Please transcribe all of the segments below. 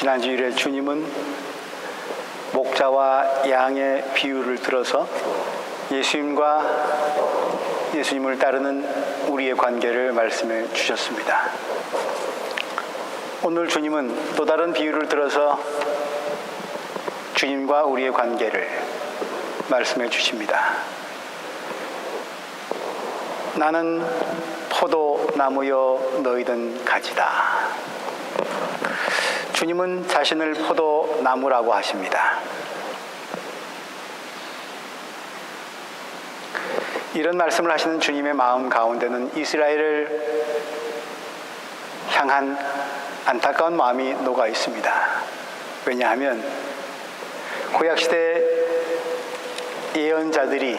지난 주일에 주님은 목자와 양의 비유를 들어서 예수님을 따르는 우리의 관계를 말씀해 주셨습니다. 오늘 주님은 또 다른 비유를 들어서 주님과 우리의 관계를 말씀해 주십니다. 나는 포도나무여 너희는 가지다. 주님은 자신을 포도나무라고 하십니다. 이런 말씀을 하시는 주님의 마음 가운데는 이스라엘을 향한 안타까운 마음이 녹아 있습니다. 왜냐하면 구약시대 예언자들이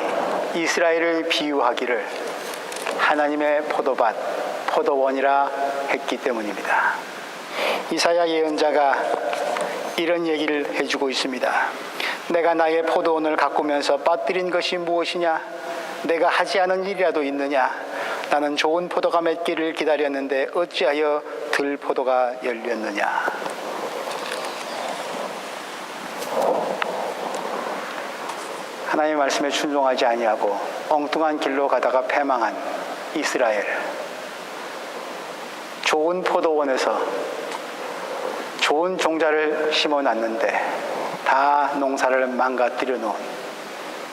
이스라엘을 비유하기를 하나님의 포도밭, 포도원이라 했기 때문입니다. 이사야 예언자가 이런 얘기를 해주고 있습니다. 내가 나의 포도원을 가꾸면서 빠뜨린 것이 무엇이냐? 내가 하지 않은 일이라도 있느냐? 나는 좋은 포도가 맺기를 기다렸는데 어찌하여 들포도가 열렸느냐? 하나님의 말씀에 순종하지 아니하고 엉뚱한 길로 가다가 패망한 이스라엘, 좋은 포도원에서 좋은 종자를 심어놨는데 다 농사를 망가뜨려 놓은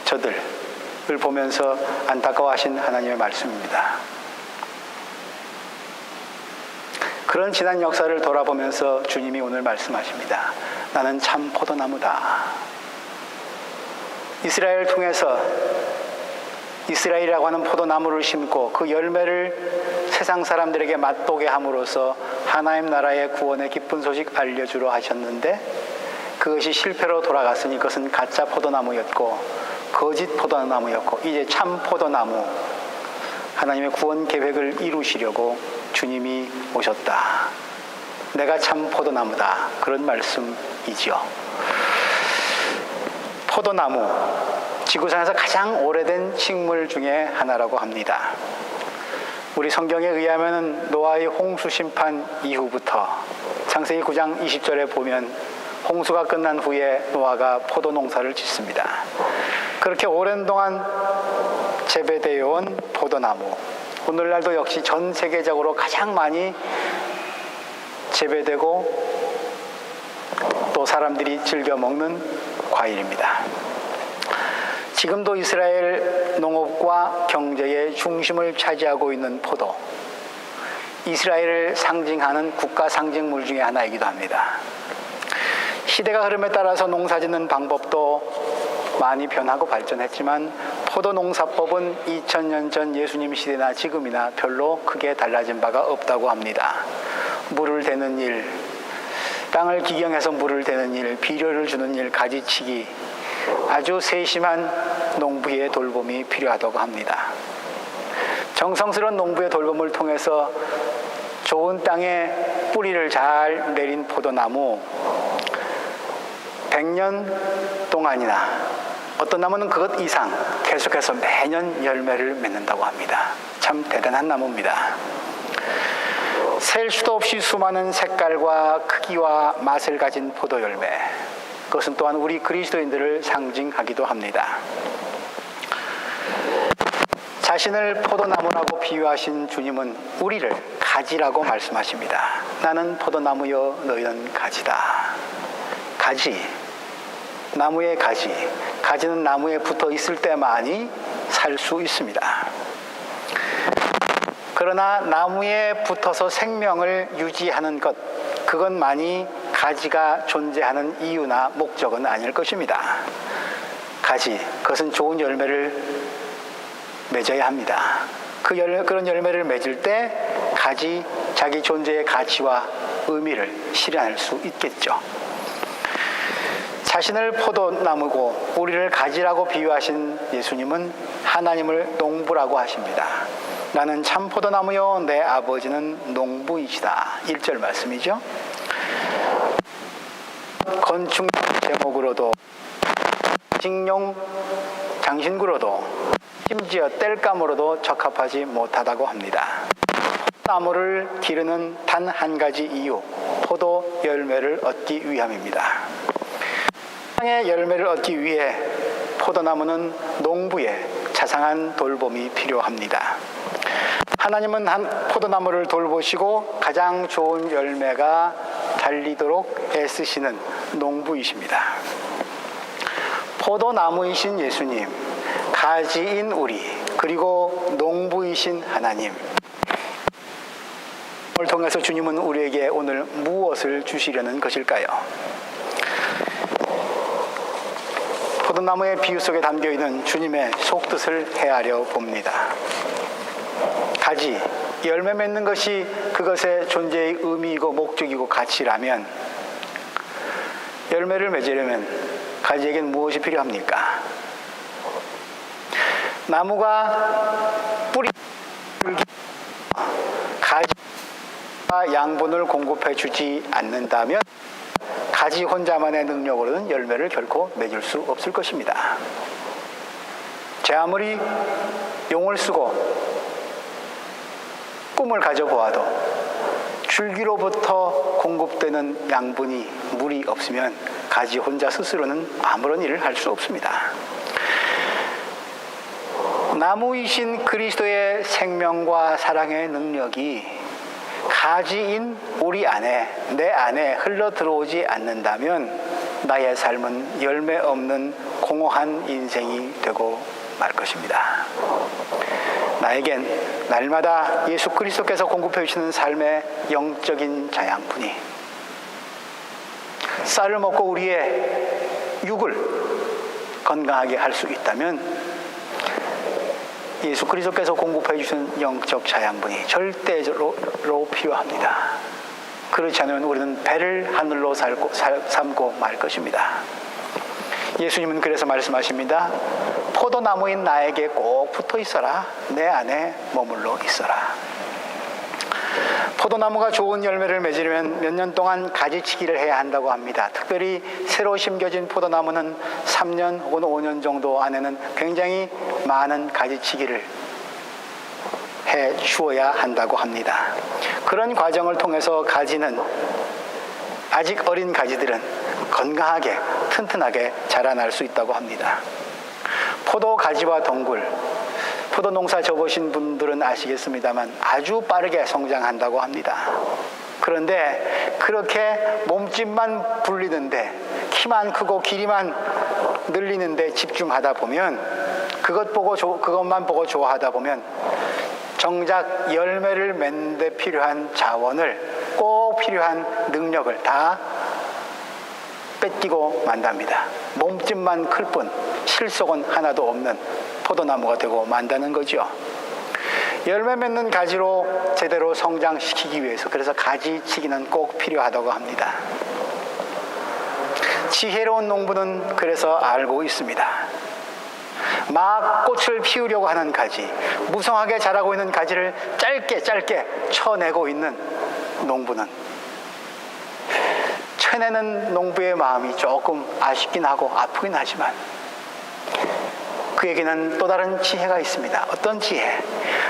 저들을 보면서 안타까워하신 하나님의 말씀입니다. 그런 지난 역사를 돌아보면서 주님이 오늘 말씀하십니다. 나는 참 포도나무다. 이스라엘을 통해서 이스라엘이라고 하는 포도나무를 심고 그 열매를 세상 사람들에게 맛보게 함으로써 하나님 나라의 구원의 기쁜 소식 알려주려 하셨는데 그것이 실패로 돌아갔으니 그것은 가짜 포도나무였고 거짓 포도나무였고 이제 참 포도나무, 하나님의 구원 계획을 이루시려고 주님이 오셨다. 내가 참 포도나무다. 그런 말씀이죠. 포도나무, 지구상에서 가장 오래된 식물 중에 하나라고 합니다. 우리 성경에 의하면 노아의 홍수 심판 이후부터 창세기 9장 20절에 보면 홍수가 끝난 후에 노아가 포도 농사를 짓습니다. 그렇게 오랜 동안 재배되어 온 포도나무, 오늘날도 역시 전 세계적으로 가장 많이 재배되고 또 사람들이 즐겨 먹는 과일입니다. 지금도 이스라엘 농업과 경제의 중심을 차지하고 있는 포도, 이스라엘을 상징하는 국가 상징물 중에 하나이기도 합니다. 시대가 흐름에 따라서 농사짓는 방법도 많이 변하고 발전했지만 포도 농사법은 2000년 전 예수님 시대나 지금이나 별로 크게 달라진 바가 없다고 합니다. 물을 대는 일, 땅을 기경해서 물을 대는 일, 비료를 주는 일, 가지치기, 아주 세심한 농부의 돌봄이 필요하다고 합니다. 정성스러운 농부의 돌봄을 통해서 좋은 땅에 뿌리를 잘 내린 포도나무 100년 동안이나 어떤 나무는 그것 이상 계속해서 매년 열매를 맺는다고 합니다. 참 대단한 나무입니다. 셀 수도 없이 수많은 색깔과 크기와 맛을 가진 포도 열매, 그것은 또한 우리 그리스도인들을 상징하기도 합니다. 자신을 포도나무라고 비유하신 주님은 우리를 가지라고 말씀하십니다. 나는 포도나무여 너희는 가지다. 가지, 나무의 가지, 가지는 나무에 붙어 있을 때만이 살 수 있습니다. 그러나 나무에 붙어서 생명을 유지하는 것, 그것만이 가지가 존재하는 이유나 목적은 아닐 것입니다. 가지, 그것은 좋은 열매를 맺어야 합니다. 그런 열매를 맺을 때 가지, 자기 존재의 가치와 의미를 실현할 수 있겠죠. 자신을 포도나무고 우리를 가지라고 비유하신 예수님은 하나님을 농부라고 하십니다. 나는 참 포도나무요 내 아버지는 농부이시다. 1절 말씀이죠. 건축 제목으로도 직용 장신구로도 심지어 땔감으로도 적합하지 못하다고 합니다. 포도나무를 기르는 단 한 가지 이유, 포도 열매를 얻기 위함입니다. 세상의 열매를 얻기 위해 포도나무는 농부의 자상한 돌봄이 필요합니다. 하나님은 한 포도나무를 돌보시고 가장 좋은 열매가 달리도록 애쓰시는 농부이십니다. 포도나무이신 예수님, 가지인 우리, 그리고 농부이신 하나님, 오늘 통해서 주님은 우리에게 오늘 무엇을 주시려는 것일까요? 포도나무의 비유 속에 담겨있는 주님의 속뜻을 헤아려 봅니다. 가지, 열매 맺는 것이 그것의 존재의 의미이고 목적이고 가치라면 열매를 맺으려면 가지에겐 무엇이 필요합니까? 나무가 뿌리, 가지가 양분을 공급해 주지 않는다면 가지 혼자만의 능력으로는 열매를 결코 맺을 수 없을 것입니다. 제 아무리 용을 쓰고 꿈을 가져보아도 줄기로부터 공급되는 양분이 물이 없으면 가지 혼자 스스로는 아무런 일을 할 수 없습니다. 나무이신 그리스도의 생명과 사랑의 능력이 가지인 우리 안에, 내 안에 흘러 들어오지 않는다면 나의 삶은 열매 없는 공허한 인생이 되고 말 것입니다. 나에겐 날마다 예수 그리스도께서 공급해 주시는 삶의 영적인 자양분이 쌀을 먹고 우리의 육을 건강하게 할 수 있다면 예수 그리스도께서 공급해 주시는 영적 자양분이 절대적으로 필요합니다. 그렇지 않으면 우리는 배를 하늘로 삼고 말 것입니다. 예수님은 그래서 말씀하십니다. 포도나무인 나에게 꼭 붙어 있어라. 내 안에 머물러 있어라. 포도나무가 좋은 열매를 맺으려면 몇 년 동안 가지치기를 해야 한다고 합니다. 특별히 새로 심겨진 포도나무는 3년 혹은 5년 정도 안에는 굉장히 많은 가지치기를 해 주어야 한다고 합니다. 그런 과정을 통해서 가지는 아직 어린 가지들은 건강하게 튼튼하게 자라날 수 있다고 합니다. 포도 가지와 덩굴, 포도 농사 져보신 분들은 아시겠습니다만 아주 빠르게 성장한다고 합니다. 그런데 그렇게 몸집만 불리는데 키만 크고 길이만 늘리는데 집중하다 보면 그것만 보고 좋아하다 보면 정작 열매를 맺는 데 필요한 자원을 꼭 필요한 능력을 다 뺏기고 만답니다. 몸집만 클 뿐 실속은 하나도 없는 포도나무가 되고 만다는 거죠. 열매 맺는 가지로 제대로 성장시키기 위해서 그래서 가지치기는 꼭 필요하다고 합니다. 지혜로운 농부는 그래서 알고 있습니다. 막 꽃을 피우려고 하는 가지, 무성하게 자라고 있는 가지를 짧게 쳐내고 있는 농부는 쳐내는 농부의 마음이 조금 아쉽긴 하고 아프긴 하지만 그에게는 또 다른 지혜가 있습니다. 어떤 지혜?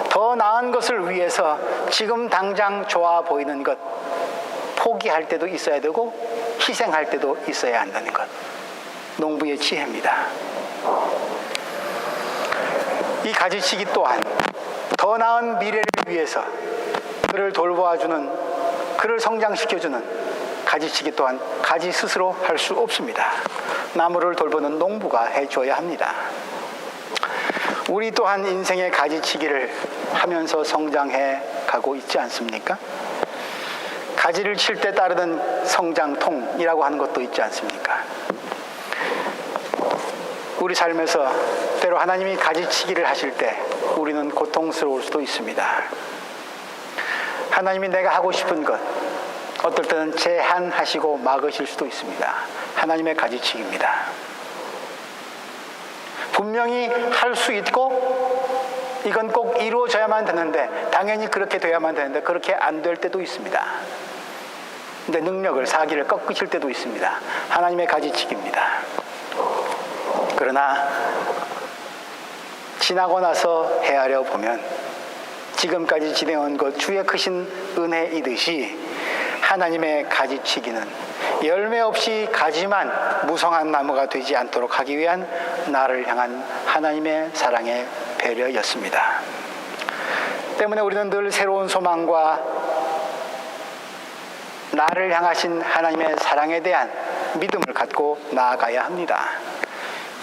더 나은 것을 위해서 지금 당장 좋아 보이는 것 포기할 때도 있어야 되고 희생할 때도 있어야 한다는 것. 농부의 지혜입니다. 이 가지치기 또한 더 나은 미래를 위해서 그를 돌보아주는, 그를 성장시켜주는 가지치기 또한 가지 스스로 할 수 없습니다. 나무를 돌보는 농부가 해줘야 합니다. 우리 또한 인생의 가지치기를 하면서 성장해 가고 있지 않습니까? 가지를 칠 때 따르는 성장통이라고 하는 것도 있지 않습니까? 우리 삶에서 때로 하나님이 가지치기를 하실 때 우리는 고통스러울 수도 있습니다. 하나님이 내가 하고 싶은 것, 어떨 때는 제한하시고 막으실 수도 있습니다. 하나님의 가지치기입니다. 분명히 할 수 있고 이건 꼭 이루어져야만 되는데, 당연히 그렇게 돼야만 되는데 그렇게 안 될 때도 있습니다. 근데 능력을, 사기를 꺾으실 때도 있습니다. 하나님의 가지치기입니다. 그러나 지나고 나서 헤아려 보면 지금까지 지내온 것 주의 크신 은혜이듯이 하나님의 가지치기는 열매 없이 가지만 무성한 나무가 되지 않도록 하기 위한 나를 향한 하나님의 사랑의 배려였습니다. 때문에 우리는 늘 새로운 소망과 나를 향하신 하나님의 사랑에 대한 믿음을 갖고 나아가야 합니다.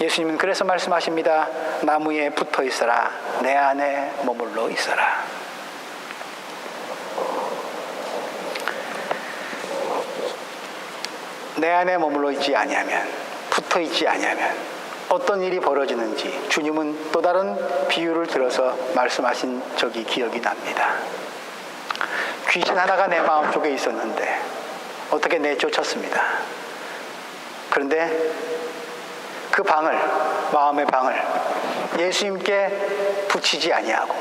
예수님은 그래서 말씀하십니다. 나무에 붙어 있어라. 내 안에 머물러 있어라. 내 안에 머물러 있지 아니하면, 붙어 있지 아니하면 어떤 일이 벌어지는지 주님은 또 다른 비유를 들어서 말씀하신 적이 기억이 납니다. 귀신 하나가 내 마음속에 있었는데 어떻게 내쫓았습니다. 그런데 그 방을, 마음의 방을 예수님께 붙이지 아니하고,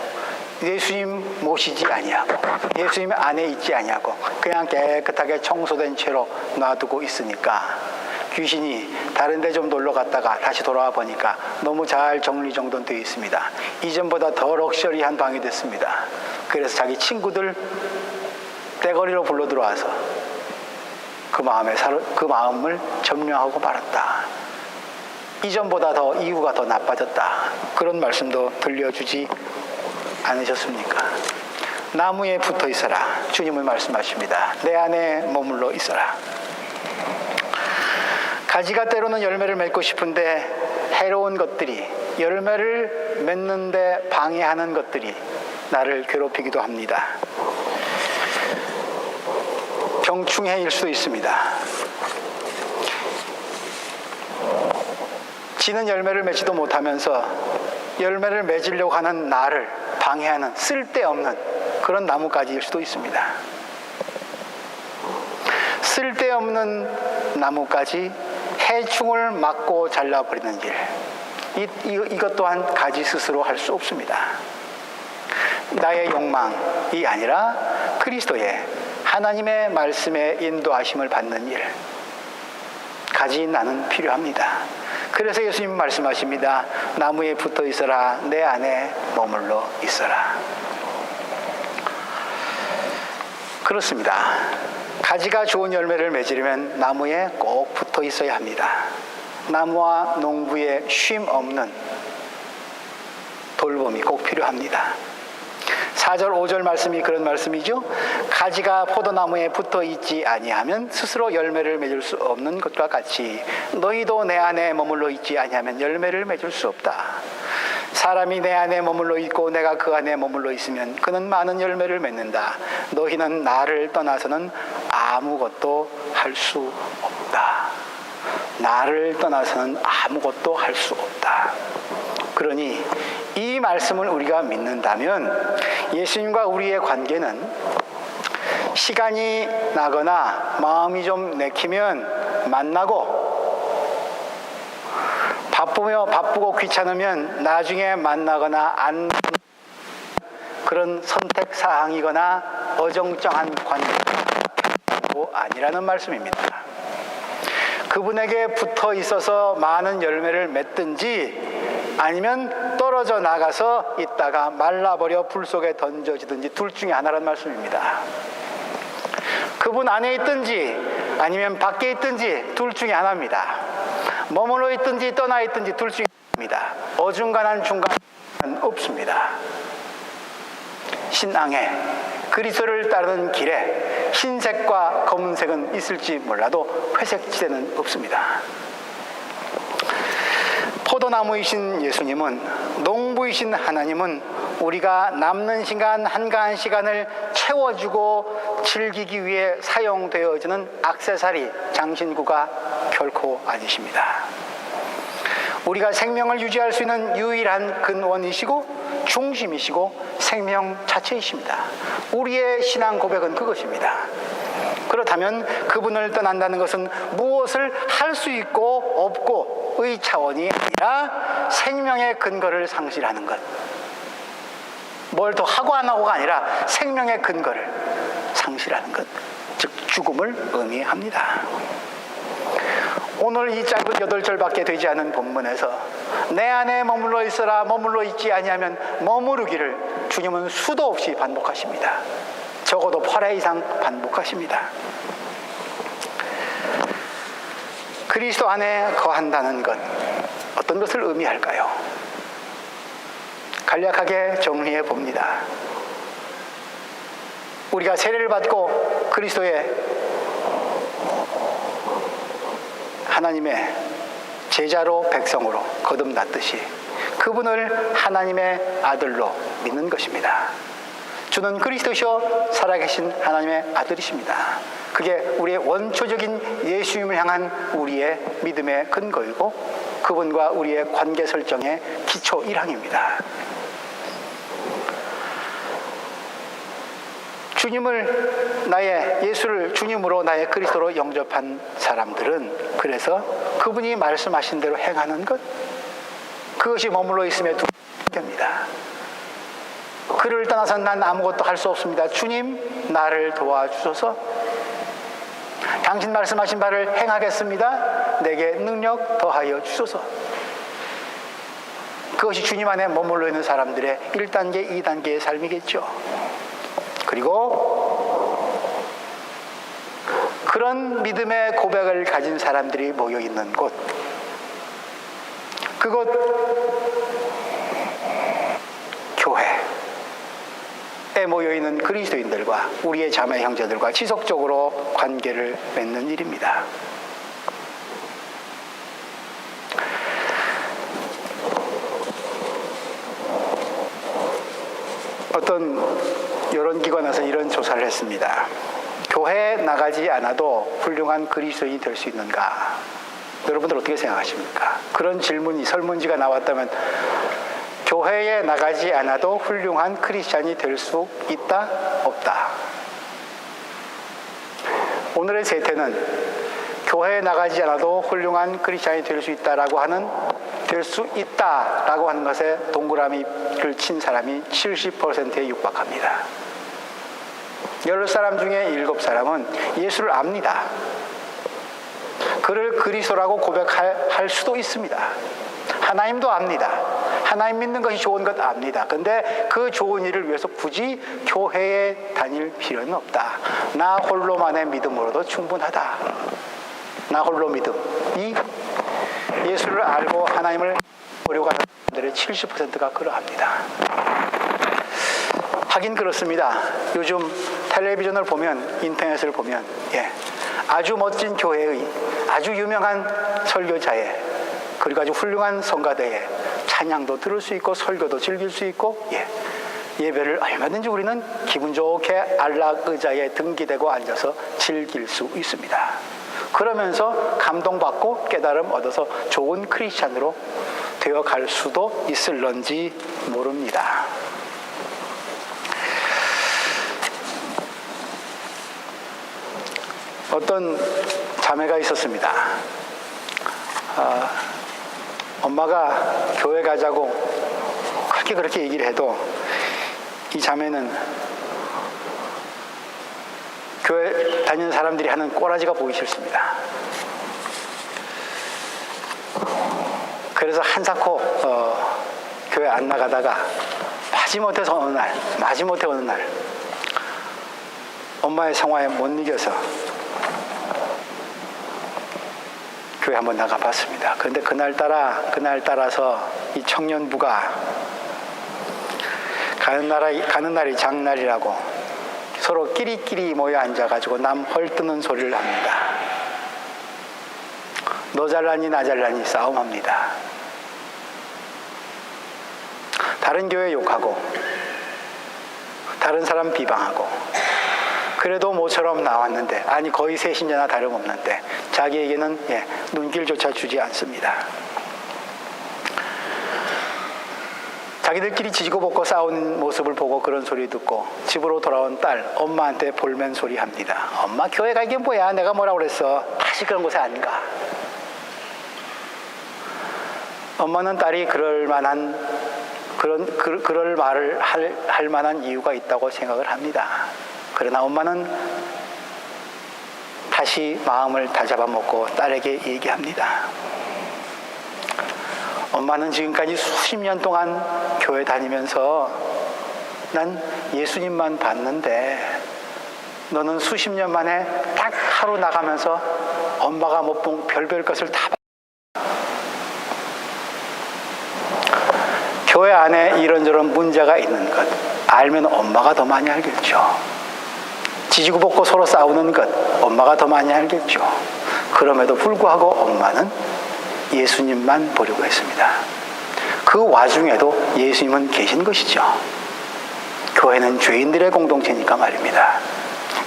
예수님 모시지 아니하고, 예수님 안에 있지 아니하고 그냥 깨끗하게 청소된 채로 놔두고 있으니까 귀신이 다른 데 좀 놀러 갔다가 다시 돌아와 보니까 너무 잘 정리정돈되어 있습니다. 이전보다 더 럭셔리한 방이 됐습니다. 그래서 자기 친구들 떼거리로 불러 들어와서 그 마음을 점령하고 말았다. 이전보다 더 이유가 더 나빠졌다. 그런 말씀도 들려주지 않으셨습니까? 나무에 붙어 있어라. 주님은 말씀하십니다. 내 안에 머물러 있어라. 가지가 때로는 열매를 맺고 싶은데 해로운 것들이, 열매를 맺는데 방해하는 것들이 나를 괴롭히기도 합니다. 병충해일 수도 있습니다. 지는 열매를 맺지도 못하면서 열매를 맺으려고 하는 나를 방해하는 쓸데없는 그런 나무가지일 수도 있습니다. 쓸데없는 나무까지 해충을 막고 잘라버리는 일, 이것 또한 가지 스스로 할 수 없습니다. 나의 욕망이 아니라 그리스도의 하나님의 말씀에 인도하심을 받는 일, 가지 나는 필요합니다. 그래서 예수님 말씀하십니다. 나무에 붙어 있어라. 내 안에 머물러 있어라. 그렇습니다. 가지가 좋은 열매를 맺으려면 나무에 꼭 붙어 있어야 합니다. 나무와 농부의 쉼 없는 돌봄이 꼭 필요합니다. 4절 5절 말씀이 그런 말씀이죠. 가지가 포도나무에 붙어 있지 아니하면 스스로 열매를 맺을 수 없는 것과 같이 너희도 내 안에 머물러 있지 아니하면 열매를 맺을 수 없다. 사람이 내 안에 머물러 있고 내가 그 안에 머물러 있으면 그는 많은 열매를 맺는다. 너희는 나를 떠나서는 아무것도 할 수 없다. 나를 떠나서는 아무것도 할 수 없다. 그러니 이 말씀을 우리가 믿는다면 예수님과 우리의 관계는 시간이 나거나 마음이 좀 내키면 만나고, 바쁘고 귀찮으면 나중에 만나거나 안 그런 선택 사항이거나 어정쩡한 관계가 아니라는 말씀입니다. 그분에게 붙어 있어서 많은 열매를 맺든지 아니면 떨어져 나가서 있다가 말라버려 불 속에 던져지든지 둘 중에 하나라는 말씀입니다. 그분 안에 있든지 아니면 밖에 있든지 둘 중에 하나입니다. 머물러 있든지 떠나 있든지 둘 중에 하나입니다. 어중간한 중간은 없습니다. 신앙에 그리스도를 따르는 길에 흰색과 검은색은 있을지 몰라도 회색지대는 없습니다. 포도나무이신 예수님은, 농부이신 하나님은 우리가 남는 시간 한가한 시간을 채워주고 즐기기 위해 사용되어지는 액세서리, 장신구가 결코 아니십니다. 우리가 생명을 유지할 수 있는 유일한 근원이시고 중심이시고 생명 자체이십니다. 우리의 신앙 고백은 그것입니다. 그렇다면 그분을 떠난다는 것은 무엇을 할 수 있고 없고의 차원이 아니라 생명의 근거를 상실하는 것, 뭘 더 하고 안 하고가 아니라 생명의 근거를 상실하는 것, 즉 죽음을 의미합니다. 오늘 이 짧은 8절밖에 되지 않은 본문에서 내 안에 머물러 있어라, 머물러 있지 아니하면 머무르기를 주님은 수도 없이 반복하십니다. 적어도 8회 이상 반복하십니다. 그리스도 안에 거한다는 것, 어떤 것을 의미할까요? 간략하게 정리해 봅니다. 우리가 세례를 받고 그리스도의 하나님의 제자로 백성으로 거듭났듯이 그분을 하나님의 아들로 믿는 것입니다. 주는 그리스도시요 살아계신 하나님의 아들이십니다. 그게 우리의 원초적인 예수님을 향한 우리의 믿음의 근거이고 그분과 우리의 관계 설정의 기초 1항입니다. 예수를 주님으로 나의 그리스도로 영접한 사람들은 그래서 그분이 말씀하신 대로 행하는 것, 그것이 머물러 있음에 두 개입니다. 그를 떠나서 난 아무것도 할 수 없습니다. 주님, 나를 도와주소서. 당신 말씀하신 바를 행하겠습니다. 내게 능력 더하여 주소서. 그것이 주님 안에 머물러 있는 사람들의 1단계, 2단계의 삶이겠죠. 그리고 그런 믿음의 고백을 가진 사람들이 모여 있는 곳, 그곳 교회에 모여 있는 그리스도인들과 우리의 자매 형제들과 지속적으로 관계를 맺는 일입니다. 어떤 여론 기관에서 이런 조사를 했습니다. 교회에 나가지 않아도 훌륭한 그리스도인이 될 수 있는가? 여러분들 어떻게 생각하십니까? 그런 질문이 설문지가 나왔다면 교회에 나가지 않아도 훌륭한 크리스찬이 될 수 있다? 없다? 오늘의 세태는 교회에 나가지 않아도 훌륭한 크리스찬이 될 수 있다라고 하는 될 수 있다라고 하는 것에 동그라미를 친 사람이 70%에 육박합니다. 10사람 중에 7사람은 예수를 압니다. 그를 그리스도라고 고백할 수도 있습니다. 하나님도 압니다. 하나님 믿는 것이 좋은 것 압니다. 근데 그 좋은 일을 위해서 굳이 교회에 다닐 필요는 없다. 나 홀로만의 믿음으로도 충분하다. 나 홀로 믿음. 이 예수를 알고 하나님을 보려고 하는 사람들의 70%가 그러합니다. 하긴 그렇습니다. 요즘 텔레비전을 보면, 인터넷을 보면, 아주 멋진 교회의 아주 유명한 설교자의, 그리고 아주 훌륭한 성가대의 찬양도 들을 수 있고 설교도 즐길 수 있고, 예배를 얼마든지 우리는 기분 좋게 안락 의자에 등기대고 앉아서 즐길 수 있습니다. 그러면서 감동받고 깨달음 얻어서 좋은 크리스찬으로 되어갈 수도 있을런지 모릅니다. 어떤 자매가 있었습니다. 엄마가 교회 가자고 그렇게 얘기를 해도 이 자매는 교회 다니는 사람들이 하는 꼬라지가 보기 싫습니다. 그래서 한사코 교회 안 나가다가 마지못해 어느 날 엄마의 성화에 못 이겨서 교회 한번 나가봤습니다. 그런데 그날따라서 이 청년부가 가는 날이 장날이라고 서로 끼리끼리 모여 앉아가지고 남 헐뜯는 소리를 합니다. 너 잘나니 나 잘나니 싸움합니다. 다른 교회 욕하고 다른 사람 비방하고 그래도 모처럼 나왔는데, 아니 거의 새신자나 다름없는데 자기에게는 눈길조차 주지 않습니다. 자기들끼리 지지고 볶고 싸우는 모습을 보고 그런 소리 듣고 집으로 돌아온 딸, 엄마한테 볼멘 소리 합니다. 엄마, 교회 가 이게 뭐야? 내가 뭐라고 그랬어? 다시 그런 곳에 안 가. 엄마는 딸이 그럴 말을 할 만한 이유가 있다고 생각을 합니다. 그러나 엄마는 다시 마음을 다잡아먹고 딸에게 얘기합니다. 엄마는 지금까지 수십 년 동안 교회 다니면서 난 예수님만 봤는데 너는 수십 년 만에 딱 하루 나가면서 엄마가 못 본 별별 것을 다 교회 안에 이런저런 문제가 있는 것 알면 엄마가 더 많이 알겠죠. 지지고 볶고 서로 싸우는 것 엄마가 더 많이 알겠죠. 그럼에도 불구하고 엄마는 예수님만 보려고 했습니다. 그 와중에도 예수님은 계신 것이죠. 교회는 죄인들의 공동체니까 말입니다.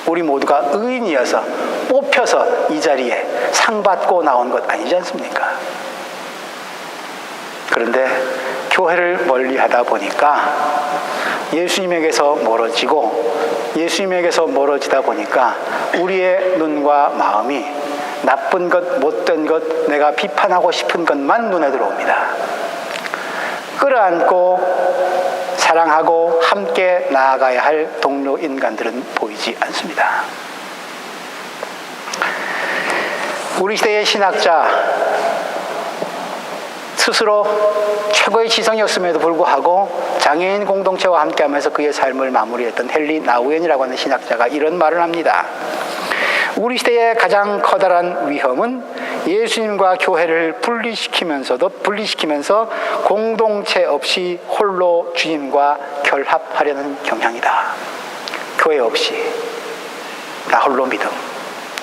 우리 모두가 의인이어서 뽑혀서 이 자리에 상 받고 나온 것 아니지 않습니까? 그런데 교회를 멀리 하다 보니까 예수님에게서 멀어지다 보니까 우리의 눈과 마음이 나쁜 것, 못된 것, 내가 비판하고 싶은 것만 눈에 들어옵니다. 끌어안고 사랑하고 함께 나아가야 할 동료 인간들은 보이지 않습니다. 우리 시대의 신학자 스스로 최고의 지성이었음에도 불구하고 장애인 공동체와 함께하면서 그의 삶을 마무리했던 헨리 나우엔이라고 하는 신학자가 이런 말을 합니다. 우리 시대의 가장 커다란 위험은 예수님과 교회를 분리시키면서 공동체 없이 홀로 주님과 결합하려는 경향이다. 교회 없이 나 홀로 믿음.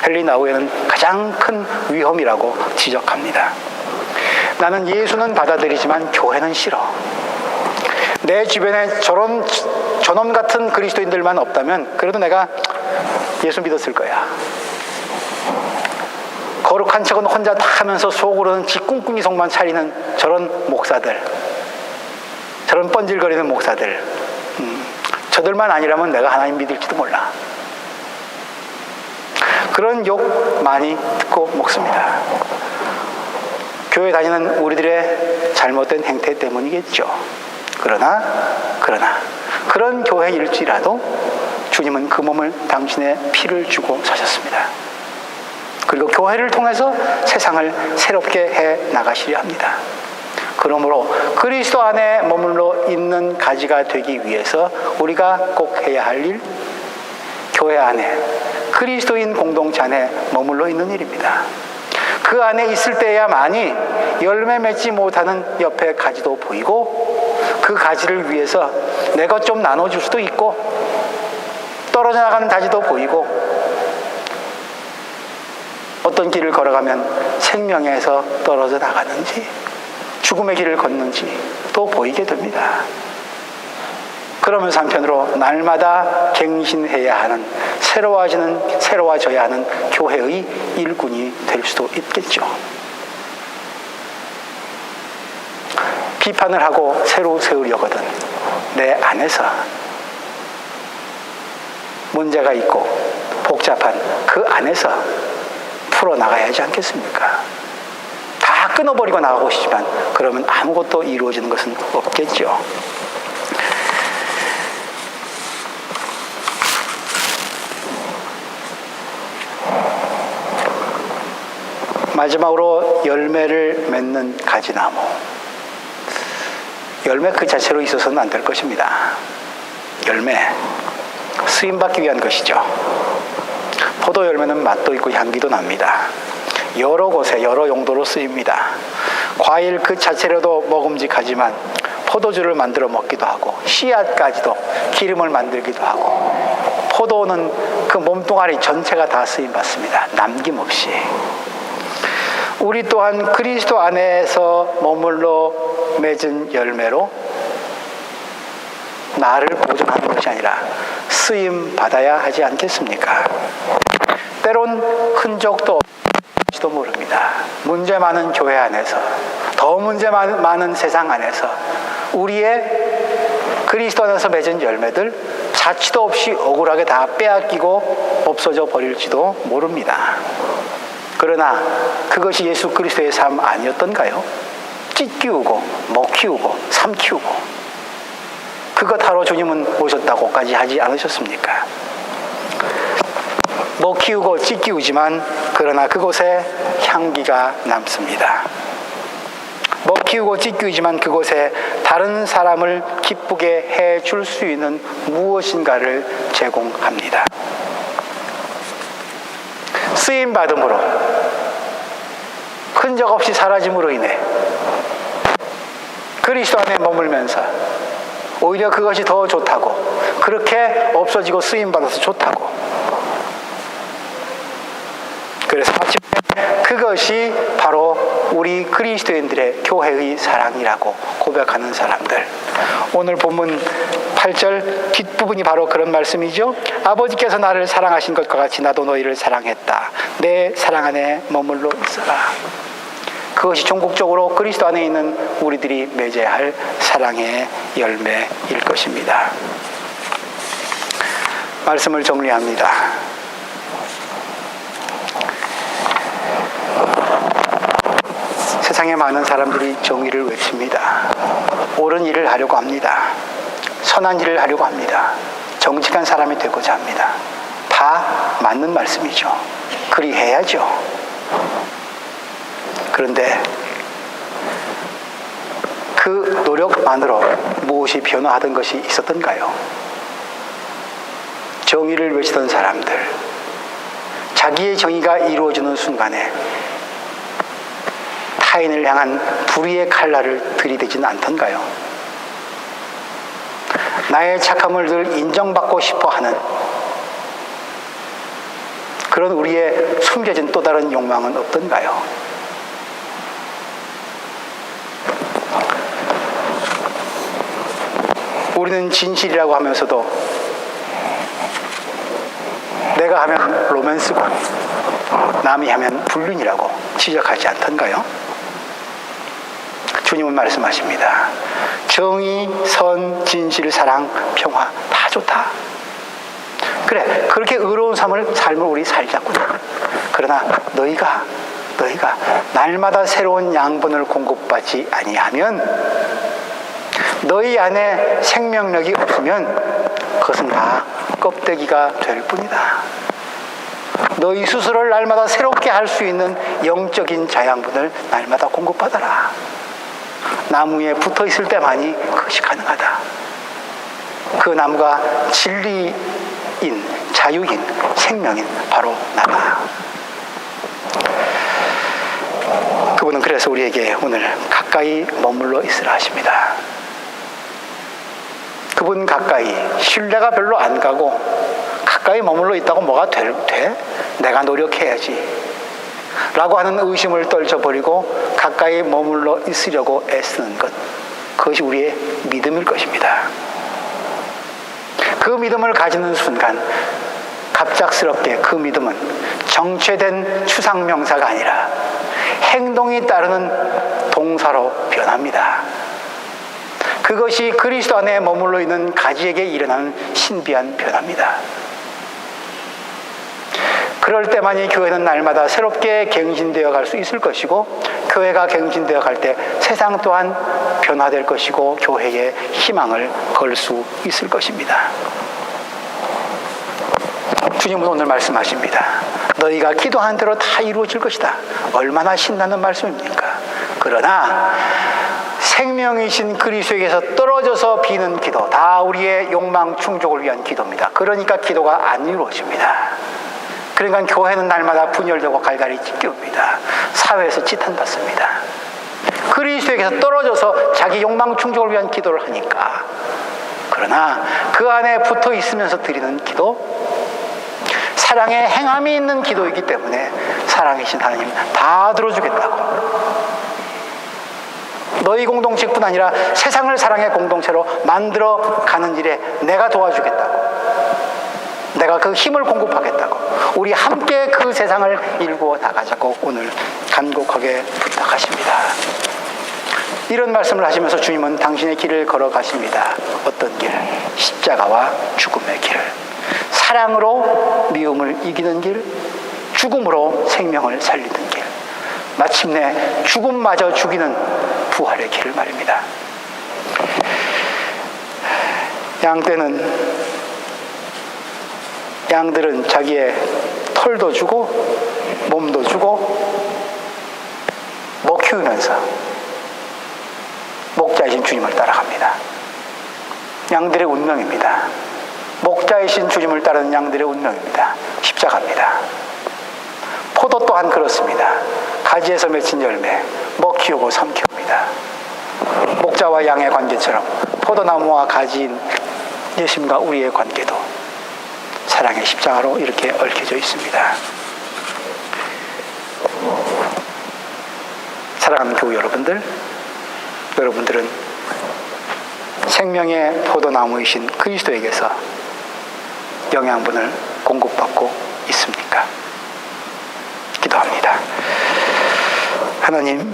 헨리 나우엔은 가장 큰 위험이라고 지적합니다. 나는 예수는 받아들이지만 교회는 싫어. 내 주변에 저놈 같은 그리스도인들만 없다면 그래도 내가 예수 믿었을 거야. 거룩한 척은 혼자 다 하면서 속으로는 지 꿍꿍이 속만 차리는 저런 목사들, 저런 뻔질거리는 목사들, 저들만 아니라면 내가 하나님 믿을지도 몰라. 그런 욕 많이 듣고 먹습니다. 교회 다니는 우리들의 잘못된 행태 때문이겠죠. 그러나 그런 교회일지라도 주님은 그 몸을 당신의 피를 주고 사셨습니다. 그리고 교회를 통해서 세상을 새롭게 해 나가시려 합니다. 그러므로 그리스도 안에 머물러 있는 가지가 되기 위해서 우리가 꼭 해야 할 일, 교회 안에 그리스도인 공동체 안에 머물러 있는 일입니다. 그 안에 있을 때야만이 열매 맺지 못하는 옆에 가지도 보이고 그 가지를 위해서 내 것 좀 나눠줄 수도 있고 떨어져 나가는 가지도 보이고 어떤 길을 걸어가면 생명에서 떨어져 나가는지 죽음의 길을 걷는지 또 보이게 됩니다. 그러면서 한편으로 날마다 갱신해야 하는 새로워져야 하는 교회의 일꾼이 될 수도 있겠죠. 비판을 하고 새로 세우려거든 내 안에서 문제가 있고 복잡한 그 안에서 풀어나가야 하지 않겠습니까? 다 끊어버리고 나가고 싶지만 그러면 아무것도 이루어지는 것은 없겠죠. 마지막으로 열매를 맺는 가지나무. 열매 그 자체로 있어서는 안 될 것입니다. 열매, 쓰임받기 위한 것이죠. 포도 열매는 맛도 있고 향기도 납니다. 여러 곳에 여러 용도로 쓰입니다. 과일 그 자체로도 먹음직하지만 포도주를 만들어 먹기도 하고 씨앗까지도 기름을 만들기도 하고 포도는 그 몸뚱아리 전체가 다 쓰임받습니다. 남김없이. 우리 또한 그리스도 안에서 머물러 맺은 열매로 나를 보존하는 것이 아니라 쓰임 받아야 하지 않겠습니까? 때론 흔적도 없을지도 모릅니다. 문제 많은 교회 안에서, 더 문제 많은 세상 안에서 우리의 그리스도 안에서 맺은 열매들 자취도 없이 억울하게 다 빼앗기고 없어져 버릴지도 모릅니다. 그러나 그것이 예수 그리스도의 삶 아니었던가요? 찢 키우고 먹 키우고 삶 키우고 그것 하러 주님은 오셨다고까지 하지 않으셨습니까? 먹 키우고 찢 키우지만 그러나 그곳에 향기가 남습니다. 먹 키우고 찢 키우지만 그곳에 다른 사람을 기쁘게 해줄 수 있는 무엇인가를 제공합니다. 쓰임 받음으로, 흔적 없이 사라짐으로 인해 그리스도 안에 머물면서 오히려 그것이 더 좋다고, 그렇게 없어지고 쓰임 받아서 좋다고. 그래서 마침내 그것이 바로 우리 그리스도인들의 교회의 사랑이라고 고백하는 사람들. 오늘 본문 8절 뒷부분이 바로 그런 말씀이죠. 아버지께서 나를 사랑하신 것과 같이 나도 너희를 사랑했다. 내 사랑 안에 머물러 있어라. 그것이 종국적으로 그리스도 안에 있는 우리들이 맺어야 할 사랑의 열매일 것입니다. 말씀을 정리합니다. 세상에 많은 사람들이 정의를 외칩니다. 옳은 일을 하려고 합니다. 선한 일을 하려고 합니다. 정직한 사람이 되고자 합니다. 다 맞는 말씀이죠. 그리해야죠. 그런데 그 노력만으로 무엇이 변화하던 것이 있었던가요? 정의를 외치던 사람들, 자기의 정의가 이루어지는 순간에 타인을 향한 불의의 칼날을 들이대지는 않던가요? 나의 착함을 늘 인정받고 싶어하는 그런 우리의 숨겨진 또 다른 욕망은 없던가요? 우리는 진실이라고 하면서도 내가 하면 로맨스고 남이 하면 불륜이라고 지적하지 않던가요? 주님은 말씀하십니다. 정의, 선, 진실, 사랑, 평화 다 좋다. 그래, 그렇게 의로운 삶을 우리 살자고. 그러나 너희가 날마다 새로운 양분을 공급받지 아니하면, 너희 안에 생명력이 없으면 그것은 다 껍데기가 될 뿐이다. 너희 스스로를 날마다 새롭게 할 수 있는 영적인 자양분을 날마다 공급받아라. 나무에 붙어 있을 때만이 그것이 가능하다. 그 나무가 진리인, 자유인, 생명인 바로 나다. 그분은 그래서 우리에게 오늘 가까이 머물러 있으라 하십니다. 그분 가까이, 신뢰가 별로 안 가고 가까이 머물러 있다고 뭐가 돼? 내가 노력해야지 라고 하는 의심을 떨쳐버리고 가까이 머물러 있으려고 애쓰는 것, 그것이 우리의 믿음일 것입니다. 그 믿음을 가지는 순간 갑작스럽게 그 믿음은 정체된 추상명사가 아니라 행동이 따르는 동사로 변합니다. 그것이 그리스도 안에 머물러 있는 가지에게 일어나는 신비한 변화입니다. 그럴 때만이 교회는 날마다 새롭게 갱신되어 갈 수 있을 것이고, 교회가 갱신되어 갈 때 세상 또한 변화될 것이고 교회에 희망을 걸 수 있을 것입니다. 주님은 오늘 말씀하십니다. 너희가 기도한 대로 다 이루어질 것이다. 얼마나 신나는 말씀입니까? 그러나 생명이신 그리스도에게서 떨어져서 비는 기도, 다 우리의 욕망 충족을 위한 기도입니다. 그러니까 기도가 안 이루어집니다. 그러니까 교회는 날마다 분열되고 갈갈이 찢겨옵니다. 사회에서 지탄받습니다. 그리스도에게서 떨어져서 자기 욕망 충족을 위한 기도를 하니까. 그러나 그 안에 붙어 있으면서 드리는 기도, 사랑의 행함이 있는 기도이기 때문에 살아계신 하나님 다 들어주겠다고. 너희 공동체뿐 아니라 세상을 사랑의 공동체로 만들어 가는 일에 내가 도와주겠다고. 내가 그 힘을 공급하겠다고. 우리 함께 그 세상을 일구어 나가자고 오늘 간곡하게 부탁하십니다. 이런 말씀을 하시면서 주님은 당신의 길을 걸어가십니다. 어떤 길? 십자가와 죽음의 길을. 사랑으로 미움을 이기는 길, 죽음으로 생명을 살리는 길, 마침내 죽음마저 죽이는 부활의 길을 말입니다. 양들은 자기의 털도 주고 몸도 주고 목 키우면서 목자이신 주님을 따라갑니다. 양들의 운명입니다. 목자이신 주님을 따르는 양들의 운명입니다. 십자가입니다. 포도도 또한 그렇습니다. 가지에서 맺힌 열매 먹히우고 삼키웁니다. 목자와 양의 관계처럼 포도나무와 가지인 예수님과 우리의 관계도 사랑의 십자가로 이렇게 얽혀져 있습니다. 사랑하는 교우 여러분들, 여러분들은 생명의 포도나무이신 그리스도에게서 영양분을 공급받고 있습니까? 기도합니다. 하나님,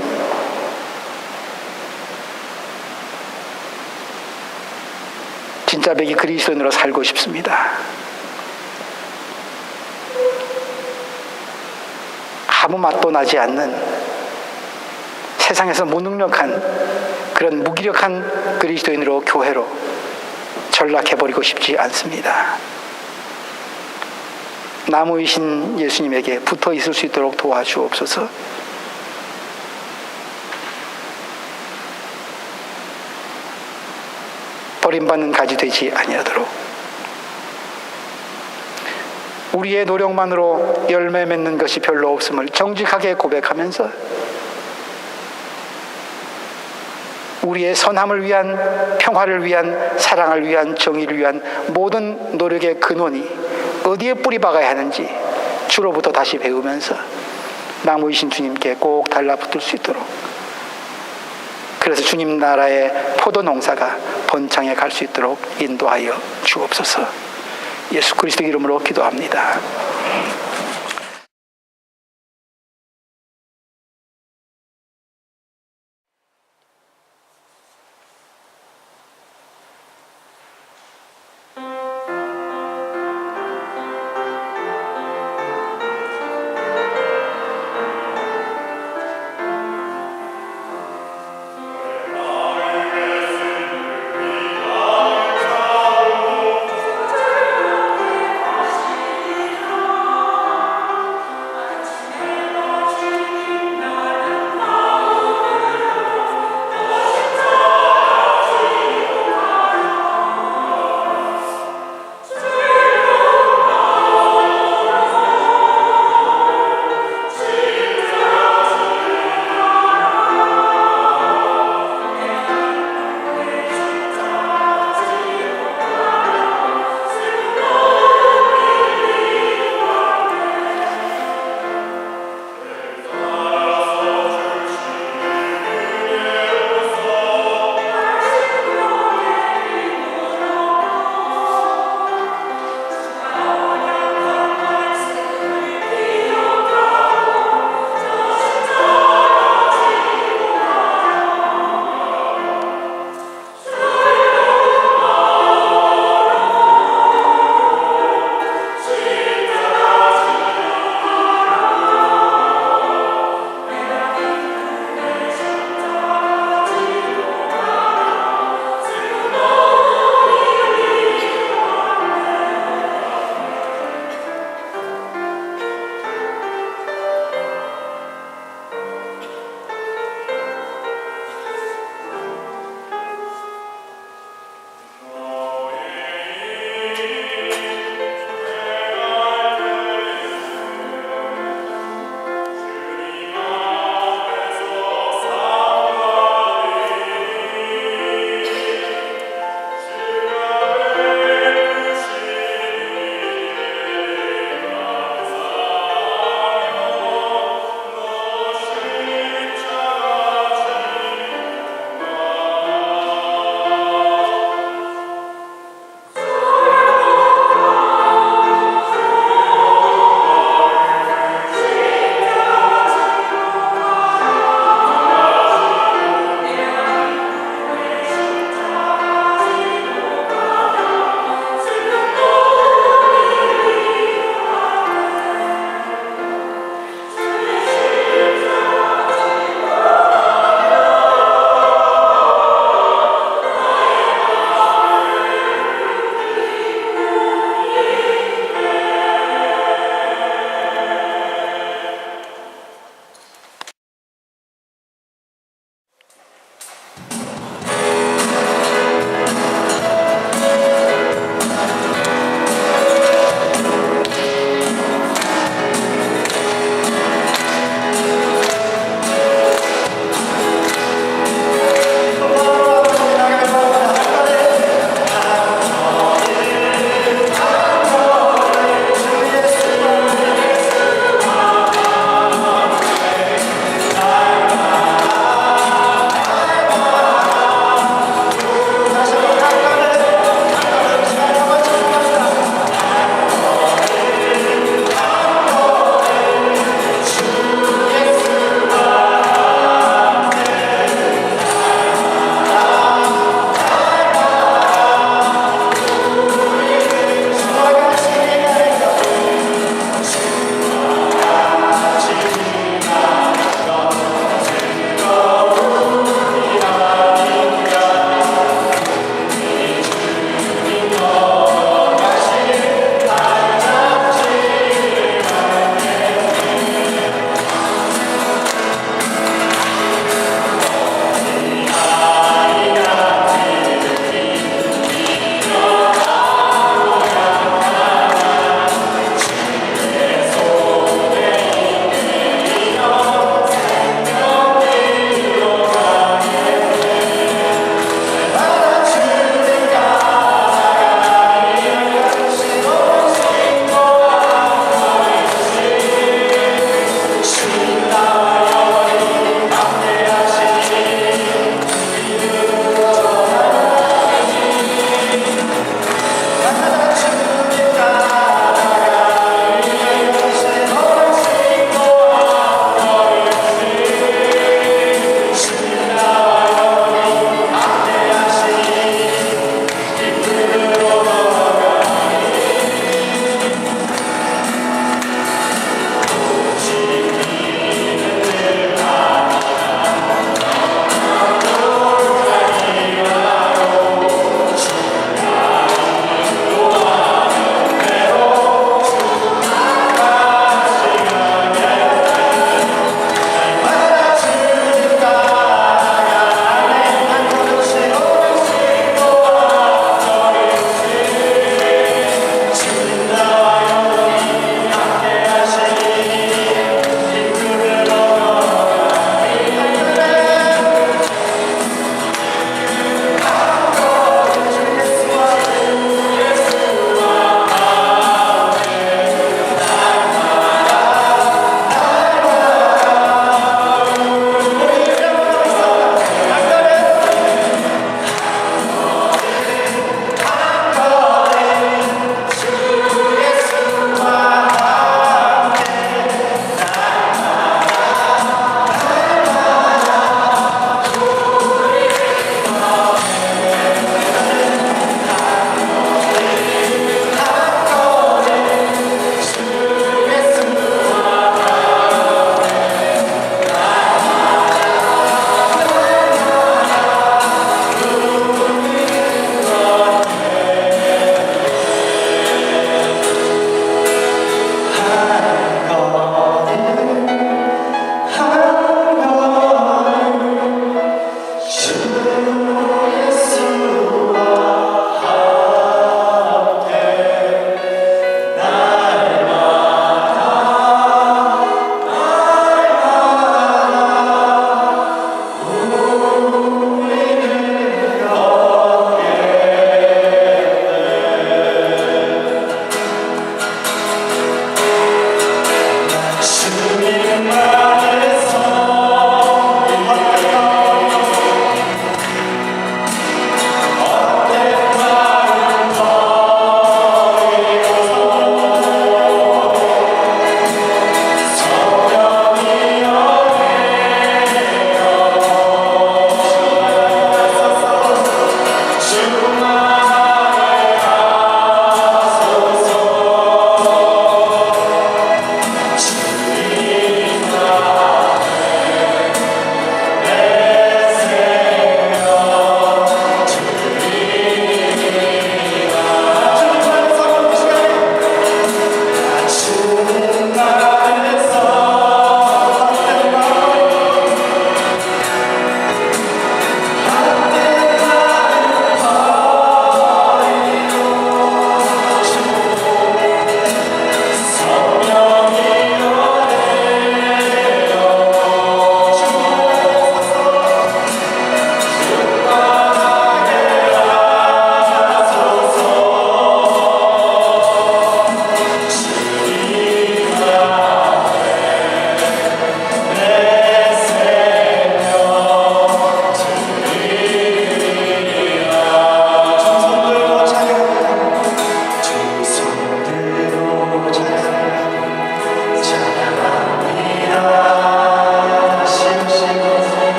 진짜 백이 그리스도인으로 살고 싶습니다. 아무 맛도 나지 않는 세상에서 무능력한 그런 무기력한 그리스도인으로 교회로 전락해버리고 싶지 않습니다. 나무이신 예수님에게 붙어 있을 수 있도록 도와주옵소서. 버림받는 가지 되지 아니하도록 우리의 노력만으로 열매 맺는 것이 별로 없음을 정직하게 고백하면서 우리의 선함을 위한, 평화를 위한, 사랑을 위한, 정의를 위한 모든 노력의 근원이 어디에 뿌리 박아야 하는지 주로부터 다시 배우면서 나무이신 주님께 꼭 달라붙을 수 있도록, 그래서 주님 나라의 포도 농사가 번창해 갈 수 있도록 인도하여 주옵소서. 예수 그리스도 이름으로 기도합니다.